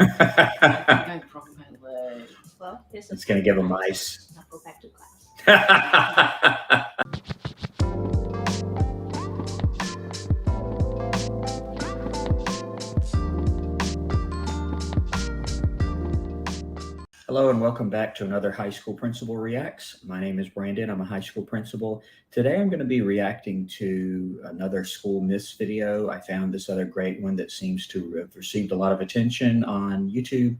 I broke my leg. Well, here's It's going to give them ice. Now go back to class. Hello and welcome back to another High School Principal Reacts. My name is Brandon. I'm a high school principal. Today I'm going to be reacting to another school myths video. I found this other great one that seems to have received a lot of attention on YouTube.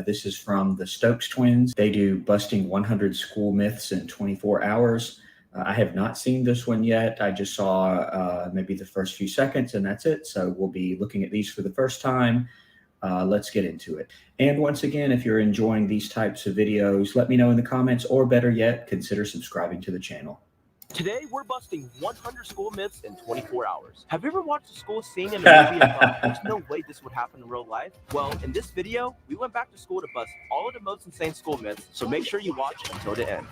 This is from the Stokes Twins. They do busting 100 school myths in 24 hours. I have not seen this one yet. I just saw maybe the first few seconds and that's it. So we'll be looking at these for the first time. Let's get into it. And once again, if you're enjoying these types of videos, let me know in the comments, or better yet, consider subscribing to the channel. Today, we're busting 100 school myths in 24 hours. Have you ever watched a school scene in a movie and thought, there's no way this would happen in real life? Well, in this video, we went back to school to bust all of the most insane school myths, so make sure you watch until the end.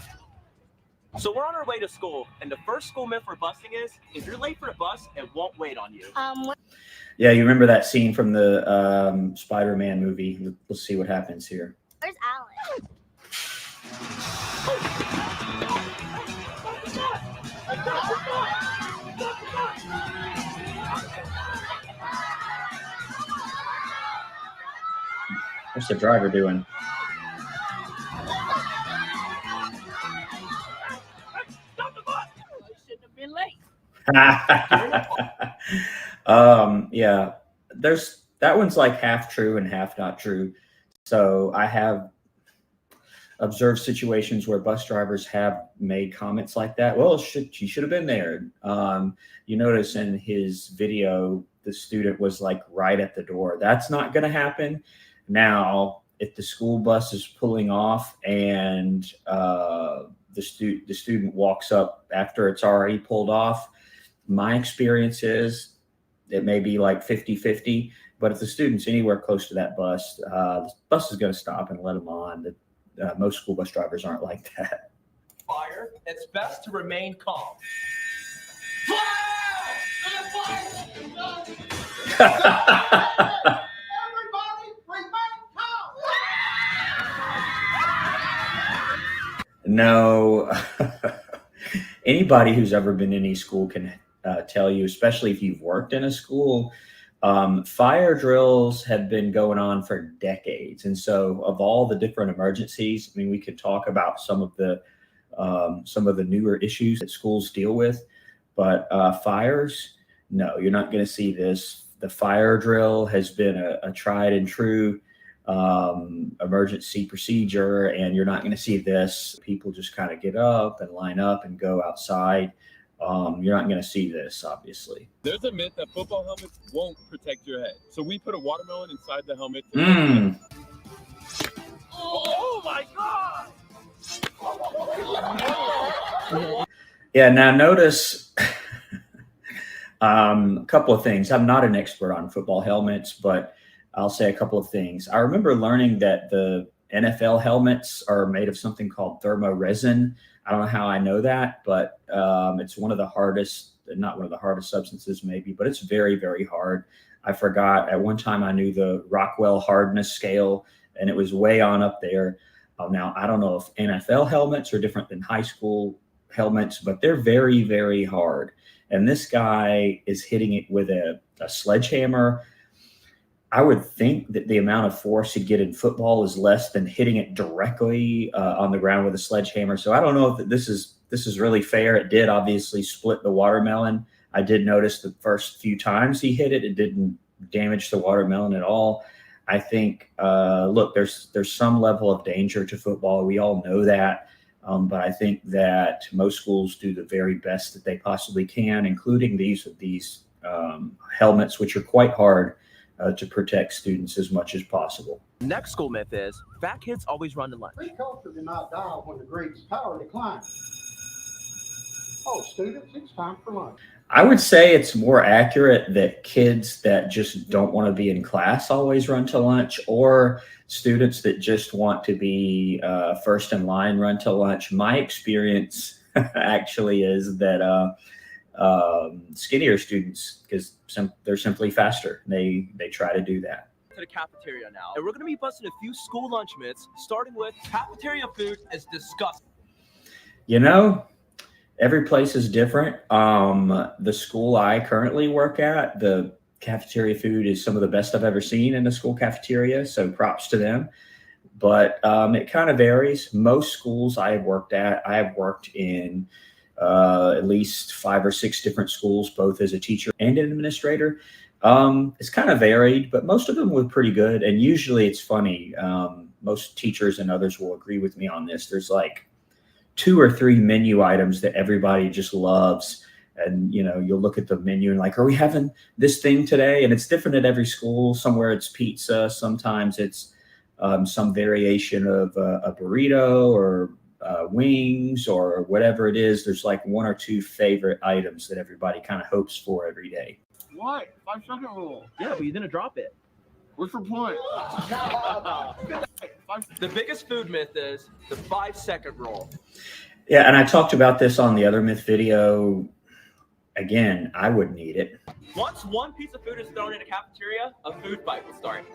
So we're on our way to school, and the first school myth we're busting is, if you're late for the bus, it won't wait on you. Yeah, you remember that scene from the Spider-Man movie. Let's see what happens here. Where's Alex? What's the driver doing? Stop the bus! You shouldn't have been late. Yeah, that one's like half true and half not true. So I have observed situations where bus drivers have made comments like that. Well, she should have been there. You notice in his video, the student was like right at the door. That's not going to happen. Now, if the school bus is pulling off and the student walks up after it's already pulled off, my experience is it may be like 50-50, but if the student's anywhere close to that bus, the bus is going to stop and let them on. Most school bus drivers aren't like that. Fire, it's best to remain calm. No, anybody who's ever been in any school can tell you, especially if you've worked in a school, fire drills have been going on for decades. And so of all the different emergencies, I mean, we could talk about some of the newer issues that schools deal with, but fires, no, you're not going to see this. The fire drill has been a tried and true emergency procedure, and you're not going to see this. People just kind of get up and line up and go outside. You're not going to see this, obviously. There's a myth that football helmets won't protect your head. So we put a watermelon inside the helmet. Oh my God! Yeah, now notice a couple of things. I'm not an expert on football helmets, but I'll say a couple of things. I remember learning that the NFL helmets are made of something called thermoresin. I don't know how I know that, but it's one of the hardest, not one of the hardest substances maybe, but it's very, very hard. I forgot at one time I knew the Rockwell hardness scale, and it was way on up there. Now, I don't know if NFL helmets are different than high school helmets, but they're very, very hard. And this guy is hitting it with a sledgehammer. I would think that the amount of force you get in football is less than hitting it directly on the ground with a sledgehammer. So I don't know if this is really fair. It did obviously split the watermelon. I did notice the first few times he hit it, it didn't damage the watermelon at all. I think, look, there's some level of danger to football. We all know that. But I think that most schools do the very best that they possibly can, including these helmets, which are quite hard to protect students as much as possible. Next school myth is, fat kids always run to lunch. Free culture do not die when the great's power declines. Oh, students, it's time for lunch. I would say it's more accurate that kids that just don't want to be in class always run to lunch, or students that just want to be first in line run to lunch. My experience actually is that skinnier students, because they're simply faster, they try to do that. to the cafeteria now, and we're gonna be busting a few school lunch myths, starting with cafeteria food is disgusting. You know, every place is different. The school I currently work at, the cafeteria food is some of the best I've ever seen in a school cafeteria, so props to them. But it kind of varies. Most schools I have worked at, I have worked in at least 5 or 6 different schools, both as a teacher and an administrator. It's kind of varied, but most of them were pretty good. And usually it's funny. Most teachers and others will agree with me on this. There's like 2 or 3 menu items that everybody just loves. And, you know, you'll look at the menu and like, are we having this thing today? And it's different at every school. Somewhere it's pizza. Sometimes it's some variation of a burrito or wings or whatever it is. There's like 1 or 2 favorite items that everybody kind of hopes for every day. What? 5-second rule. Yeah, but you didn't drop it. What's your point? The biggest food myth is the 5-second rule. Yeah, and I talked about this on the other myth video. Again, I wouldn't eat it. Once one piece of food is thrown in a cafeteria, a food fight will start.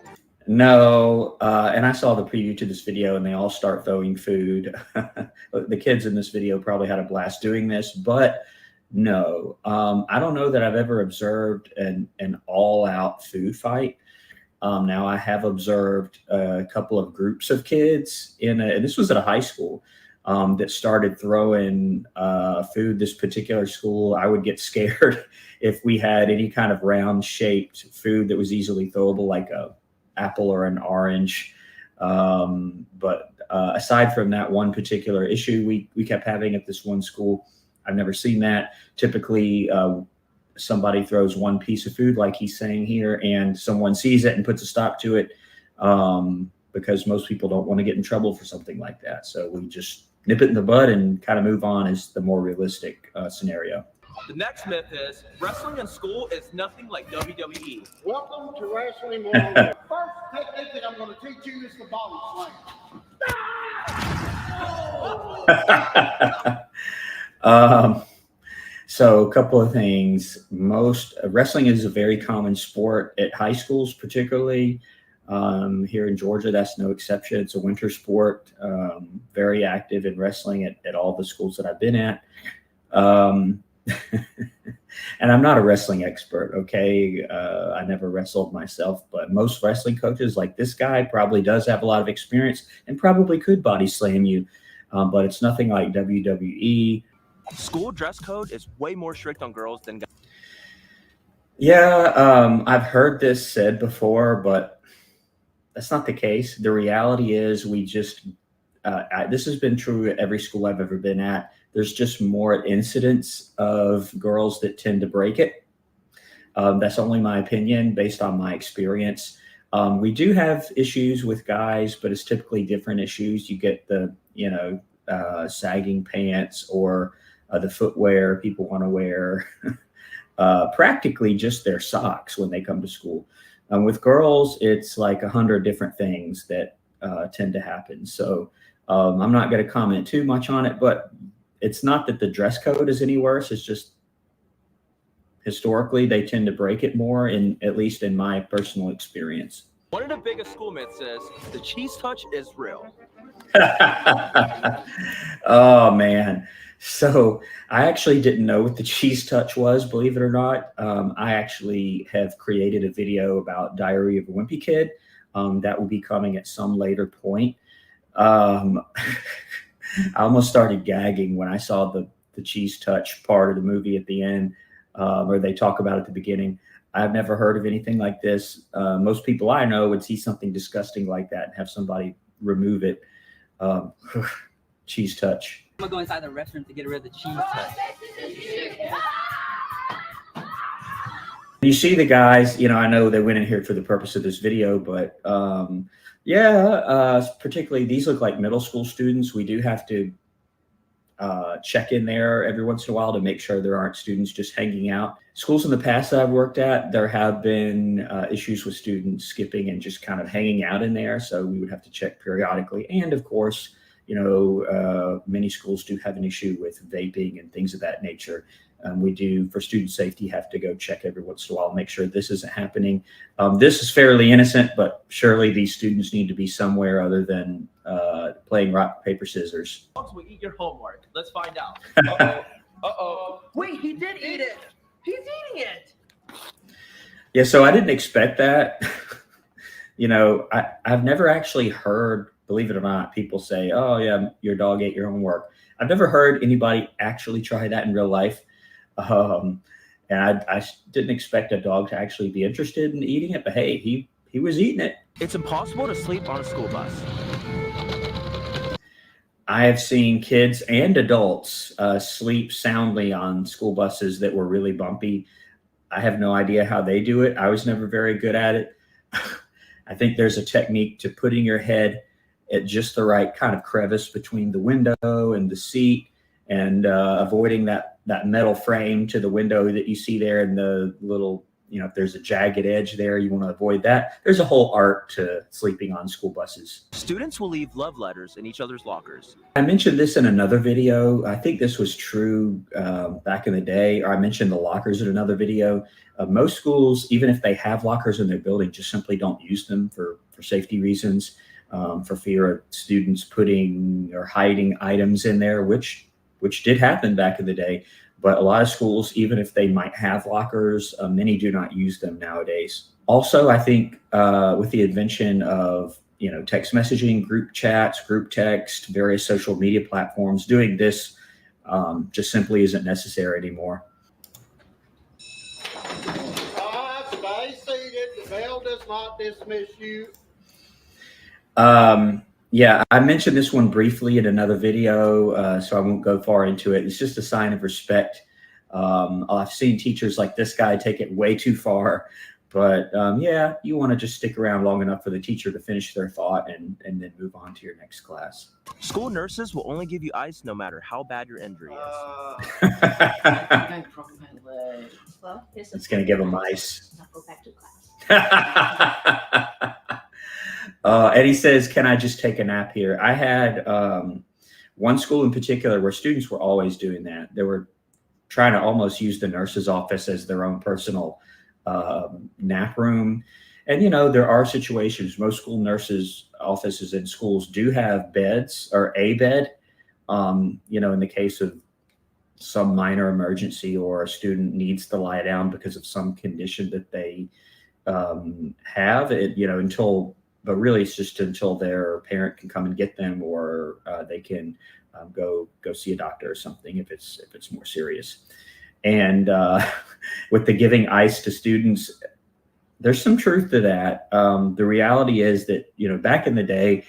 No, and I saw the preview to this video and they all start throwing food. The kids in this video probably had a blast doing this, but no, I don't know that I've ever observed an all-out food fight. Now I have observed a couple of groups of kids and this was at a high school that started throwing food. This particular school, I would get scared if we had any kind of round-shaped food that was easily throwable, like a apple or an orange. But aside from that one particular issue we kept having at this one school, I've never seen that. Typically, somebody throws one piece of food like he's saying here, and someone sees it and puts a stop to it because most people don't want to get in trouble for something like that. So we just nip it in the bud and kind of move on is the more realistic scenario. The next myth is wrestling in school is nothing like WWE. Welcome to Wrestling 101. First technique that I'm going to teach you is the body slam. So a couple of things. Most wrestling is a very common sport at high schools, particularly here in Georgia. That's no exception. It's a winter sport. Very active in wrestling at all the schools that I've been at. And I'm not a wrestling expert, okay? I never wrestled myself, but most wrestling coaches like this guy probably does have a lot of experience and probably could body slam you, but it's nothing like WWE. School dress code is way more strict on girls than guys. Yeah, I've heard this said before, but that's not the case. The reality is we just, this has been true at every school I've ever been at. There's just more incidents of girls that tend to break it. That's only my opinion based on my experience. We do have issues with guys, but it's typically different issues. You get the, sagging pants or the footwear people want to wear, practically just their socks when they come to school. With girls, it's like 100 different things that tend to happen. So I'm not going to comment too much on it, but it's not that the dress code is any worse. It's just historically they tend to break it more, at least in my personal experience. One of the biggest school myths is the cheese touch is real. Oh, man. So I actually didn't know what the cheese touch was, believe it or not. I actually have created a video about Diary of a Wimpy Kid. That will be coming at some later point. I almost started gagging when I saw the cheese touch part of the movie at the end, where they talk about it at the beginning. I've never heard of anything like this. Most people I know would see something disgusting like that and have somebody remove it. Cheese touch. I'm gonna go inside the restroom to get rid of the cheese touch. You see the guys, I know they went in here for the purpose of this video, but particularly these look like middle school students. We do have to check in there every once in a while to make sure there aren't students just hanging out. Schools in the past that I've worked at, there have been issues with students skipping and just kind of hanging out in there. So we would have to check periodically. And of course, many schools do have an issue with vaping and things of that nature We do, for student safety, have to go check every once in a while, make sure this isn't happening. This is fairly innocent, but surely these students need to be somewhere other than playing rock, paper, scissors. Dogs will eat your homework. Let's find out. Uh-oh. Wait, he did eat it. He's eating it. Yeah, so I didn't expect that. You know, I've never actually heard, believe it or not, people say, oh, yeah, your dog ate your homework. I've never heard anybody actually try that in real life. And I didn't expect a dog to actually be interested in eating it, but hey, he was eating it. It's impossible to sleep on a school bus. I have seen kids and adults sleep soundly on school buses that were really bumpy. I have no idea how they do it. I was never very good at it. I think there's a technique to putting your head at just the right kind of crevice between the window and the seat, and avoiding that metal frame to the window that you see there, and the little, you know, if there's a jagged edge there, you want to avoid that. There's a whole art to sleeping on school buses. Students will leave love letters in each other's lockers. I mentioned this in another video. I think this was true back in the day, or I mentioned the lockers in another video. Most schools, even if they have lockers in their building, just simply don't use them for safety reasons, for fear of students putting or hiding items in there, which did happen back in the day. But a lot of schools, even if they might have lockers, many do not use them nowadays. Also, I think with the invention of, you know, text messaging, group chats, group text, various social media platforms, doing this just simply isn't necessary anymore. Stay seated. The bell does not dismiss you. Yeah, I mentioned this one briefly in another video, so I won't go far into it. It's just a sign of respect. I've seen teachers like this guy take it way too far, but yeah, you want to just stick around long enough for the teacher to finish their thought and then move on to your next class. School nurses will only give you ice no matter how bad your injury is. I broke my leg. Well, here's It's going to give them ice. Now go back to class. And he says, can I just take a nap here? I had one school in particular where students were always doing that. They were trying to almost use the nurse's office as their own personal nap room. And, you know, there are situations, most school nurses' offices in schools do have beds or a bed, you know, in the case of some minor emergency or a student needs to lie down because of some condition that they have it, you know, but really it's just until their parent can come and get them, or they can go see a doctor or something if it's more serious. And with the giving ice to students, there's some truth to that. The reality is that, you know, back in the day,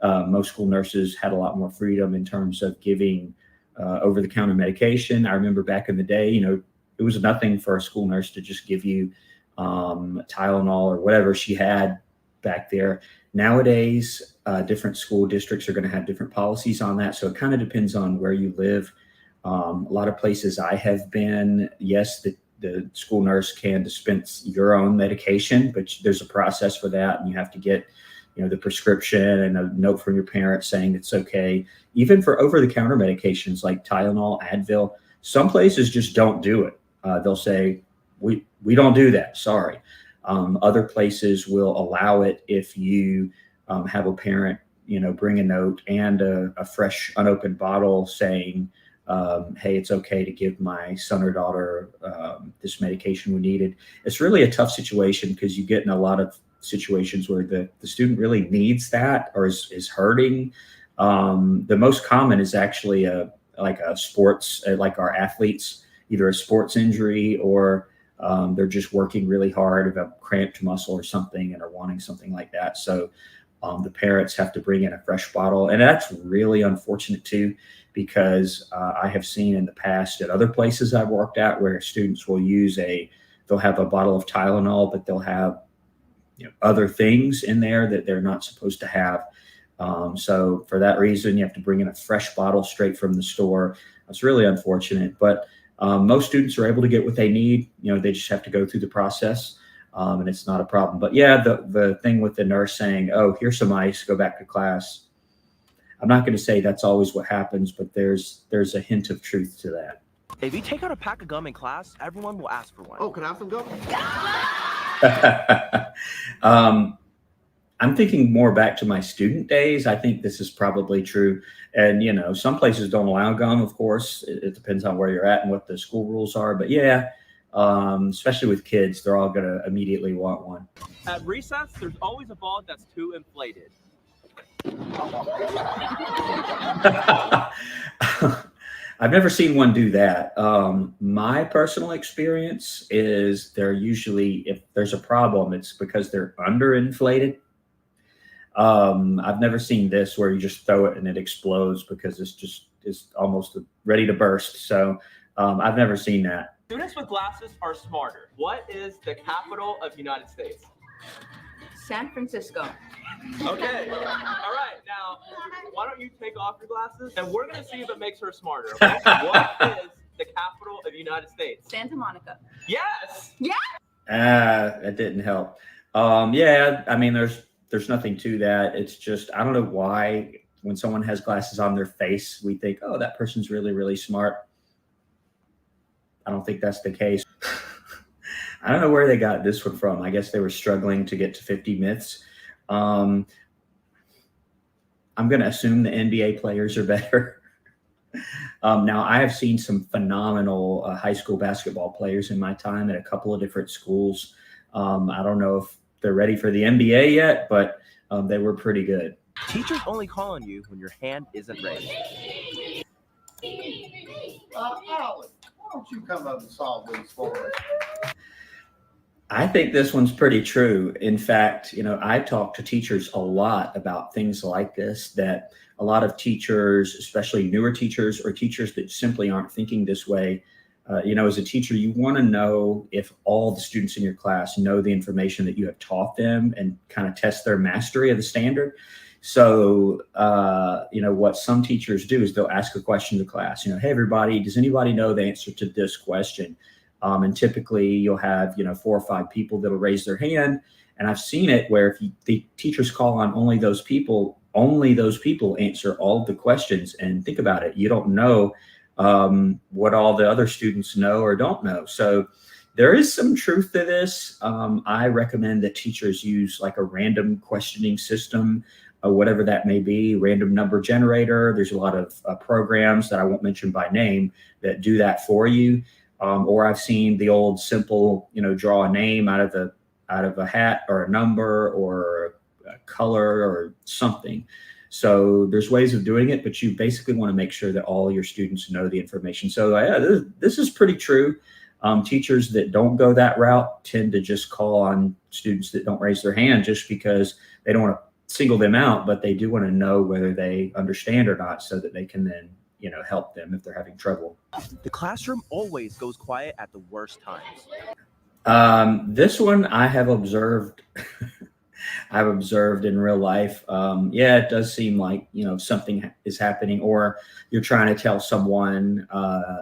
most school nurses had a lot more freedom in terms of giving over-the-counter medication. I remember back in the day, you know, it was nothing for a school nurse to just give you Tylenol or whatever she had back there. Nowadays, different school districts are going to have different policies on that. So it kind of depends on where you live. A lot of places I have been, yes, the school nurse can dispense your own medication, but there's a process for that, and you have to get, you know, the prescription and a note from your parents saying it's okay. Even for over-the-counter medications like Tylenol, Advil, some places just don't do it. They'll say, we don't do that, sorry. Other places will allow it if you have a parent, you know, bring a note and a fresh unopened bottle saying, hey, it's okay to give my son or daughter this medication we needed. It's really a tough situation because you get in a lot of situations where the student really needs that or is hurting. The most common is actually like a sports, like our athletes, either a sports injury or they're just working really hard, have a cramped muscle or something and are wanting something like that. So the parents have to bring in a fresh bottle. And that's really unfortunate too, because I have seen in the past at other places I've worked at where students will they'll have a bottle of Tylenol, but they'll have, you know, other things in there that they're not supposed to have. So for that reason, you have to bring in a fresh bottle straight from the store. That's really unfortunate, but most students are able to get what they need. You know, they just have to go through the process, and it's not a problem. But yeah, the thing with the nurse saying, oh, here's some ice, go back to class. I'm not going to say that's always what happens, but there's a hint of truth to that. If you take out a pack of gum in class, everyone will ask for one. Oh, can I have some gum? I'm thinking more back to my student days. I think this is probably true. And, you know, some places don't allow gum, of course. It depends on where you're at and what the school rules are. But yeah, especially with kids, they're all going to immediately want one. At recess, there's always a ball that's too inflated. I've never seen one do that. My personal experience is they're usually, if there's a problem, it's because they're underinflated. I've never seen this where you just throw it and it explodes because it's almost ready to burst. So I've never seen that. Students with glasses are smarter. What is the capital of the United States? San Francisco. Okay. All right. Now, why don't you take off your glasses and we're going to see if it makes her smarter. Okay? What is the capital of the United States? Santa Monica. Yes. That didn't help. Yeah, I mean, there's nothing to that. It's just, I don't know why when someone has glasses on their face, we think, oh, that person's really, really smart. I don't think that's the case. I don't know where they got this one from. I guess they were struggling to get to 50 myths. I'm going to assume the NBA players are better. Now, I have seen some phenomenal high school basketball players in my time at a couple of different schools. I don't know if they're ready for the NBA yet, but they were pretty good. Teachers only call on you when your hand isn't raised. Alan, why don't you come up and solve these for us? I think this one's pretty true. In fact, you know, I talk to teachers a lot about things like this, that a lot of teachers, especially newer teachers or teachers that simply aren't thinking this way, you know, as a teacher, you want to know if all the students in your class know the information that you have taught them and kind of test their mastery of the standard. So, you know, what some teachers do is they'll ask a question to class, you know, hey, everybody, does anybody know the answer to this question? And typically you'll have, you know, 4 or 5 people that'll raise their hand. And I've seen it where if the teachers call on only those people answer all of the questions. And think about it, you don't know what all the other students know or don't know. So there is some truth to this. I recommend that teachers use like a random questioning system, whatever that may be, random number generator. There's a lot of programs that I won't mention by name that do that for you. Or I've seen the old simple, you know, draw a name out of a hat or a number or a color or something. So there's ways of doing it, but you basically want to make sure that all your students know the information. So yeah, this is pretty true. Teachers that don't go that route tend to just call on students that don't raise their hand just because they don't want to single them out, but they do want to know whether they understand or not so that they can then, you know, help them if they're having trouble. The classroom always goes quiet at the worst times. This one I have observed. I've observed in real life. Yeah, it does seem like, you know, something is happening, or you're trying to tell someone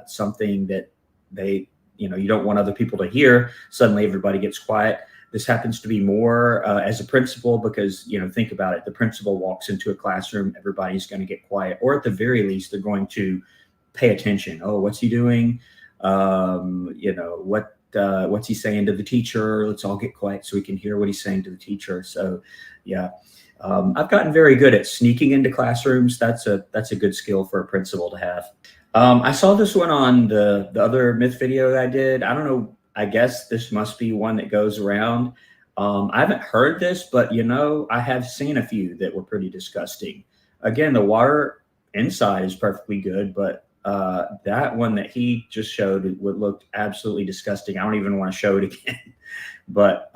something that they, you know, you don't want other people to hear. Suddenly everybody gets quiet. This happens to be more as a principal because, you know, think about it. The principal walks into a classroom, everybody's going to get quiet, or at the very least, they're going to pay attention. Oh, what's he doing? You know, what's he saying to the teacher? Let's all get quiet so we can hear what he's saying to the teacher. So, yeah, I've gotten very good at sneaking into classrooms. That's a good skill for a principal to have. I saw this one on the other myth video that I did. I don't know. I guess this must be one that goes around. I haven't heard this, but, you know, I have seen a few that were pretty disgusting. Again, the water inside is perfectly good, but that one that he just showed would look absolutely disgusting. I don't even want to show it again. But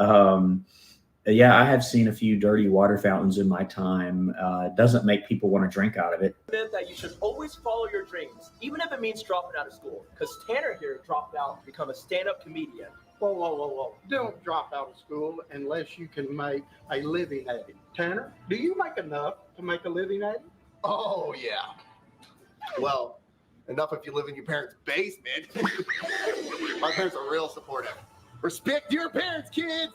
yeah, I have seen a few dirty water fountains in my time. It doesn't make people want to drink out of it. That you should always follow your dreams, even if it means dropping out of school. Because Tanner here dropped out to become a stand-up comedian. Whoa, whoa, whoa, whoa. Don't drop out of school unless you can make a living at it. Tanner, do you make enough to make a living at it? Oh, yeah. Well, enough if you live in your parents' basement. My parents are real supportive. Respect your parents, kids!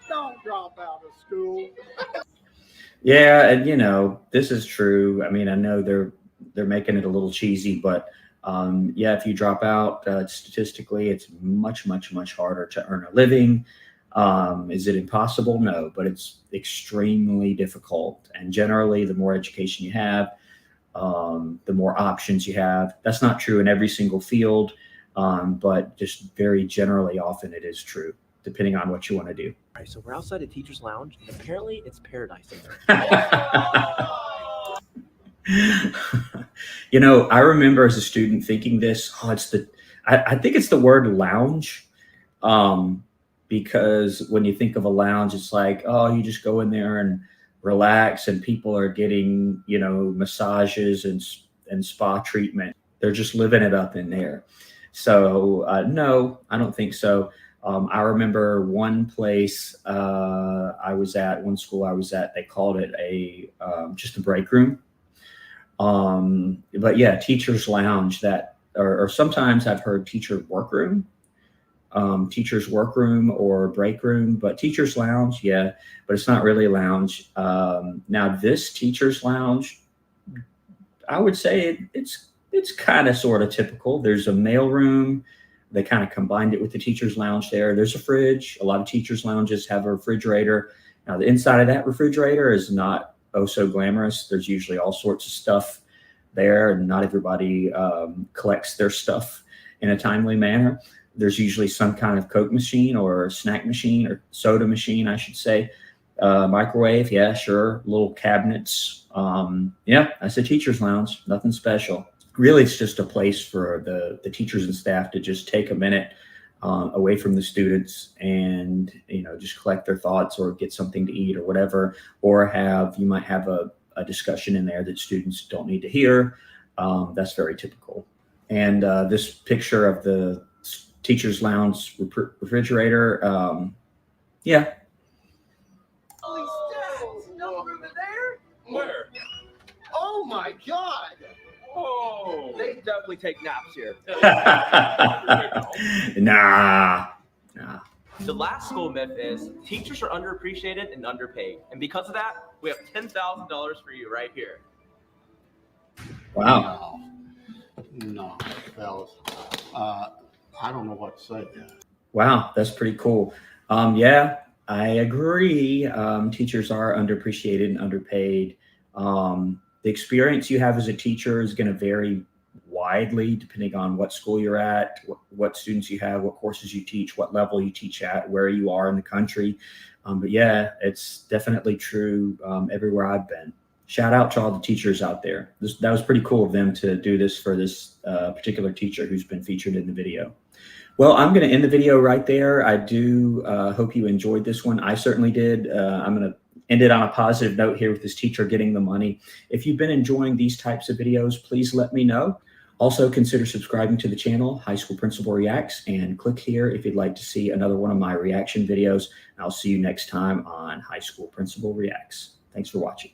Don't drop out of school. Yeah, and this is true. I mean, I know they're making it a little cheesy, but yeah, if you drop out, statistically, it's much, much, much harder to earn a living. Is it impossible? No, but it's extremely difficult. And generally, the more education you have, the more options you have. That's not true in every single field, but just very generally, often it is true, depending on what you want to do. All right, so we're outside a teacher's lounge, and apparently it's paradise in there. I remember as a student thinking this, I think it's the word lounge. Because when you think of a lounge, it's like, oh, you just go in there and relax, and people are getting, massages and spa treatment. They're just living it up in there. So no, I don't think so. I remember one place one school I was at, they called it just a break room. But yeah, teacher's lounge or sometimes I've heard teacher's workroom or break room, but teacher's lounge, yeah, but it's not really a lounge. Now this teacher's lounge, I would say it's kind of sort of typical. There's a mail room. They kind of combined it with the teacher's lounge there. There's a fridge. A lot of teacher's lounges have a refrigerator. Now the inside of that refrigerator is not so glamorous. There's usually all sorts of stuff there, and not everybody collects their stuff in a timely manner. There's usually some kind of Coke machine or snack machine or soda machine, I should say. Microwave, yeah, sure. Little cabinets. Yeah, that's a teacher's lounge. Nothing special. Really, it's just a place for the teachers and staff to just take a minute away from the students and, just collect their thoughts or get something to eat or whatever, or you might have a discussion in there that students don't need to hear. That's very typical. And this picture of the teacher's lounge refrigerator. Yeah. Holy stats! No room in there? Where? Oh my God! Oh. They definitely take naps here. Nah. The last school myth is teachers are underappreciated and underpaid. And because of that, we have $10,000 for you right here. Wow. No, fellas. I don't know what to say. Wow, that's pretty cool. Yeah, I agree. Teachers are underappreciated and underpaid. The experience you have as a teacher is going to vary widely depending on what school you're at, what students you have, what courses you teach, what level you teach at, where you are in the country. But yeah, it's definitely true everywhere I've been. Shout out to all the teachers out there. That was pretty cool of them to do this for this particular teacher who's been featured in the video. Well, I'm going to end the video right there. I do hope you enjoyed this one. I certainly did. I'm going to end it on a positive note here with this teacher getting the money. If you've been enjoying these types of videos, please let me know. Also, consider subscribing to the channel, High School Principal Reacts, and click here if you'd like to see another one of my reaction videos. I'll see you next time on High School Principal Reacts. Thanks for watching.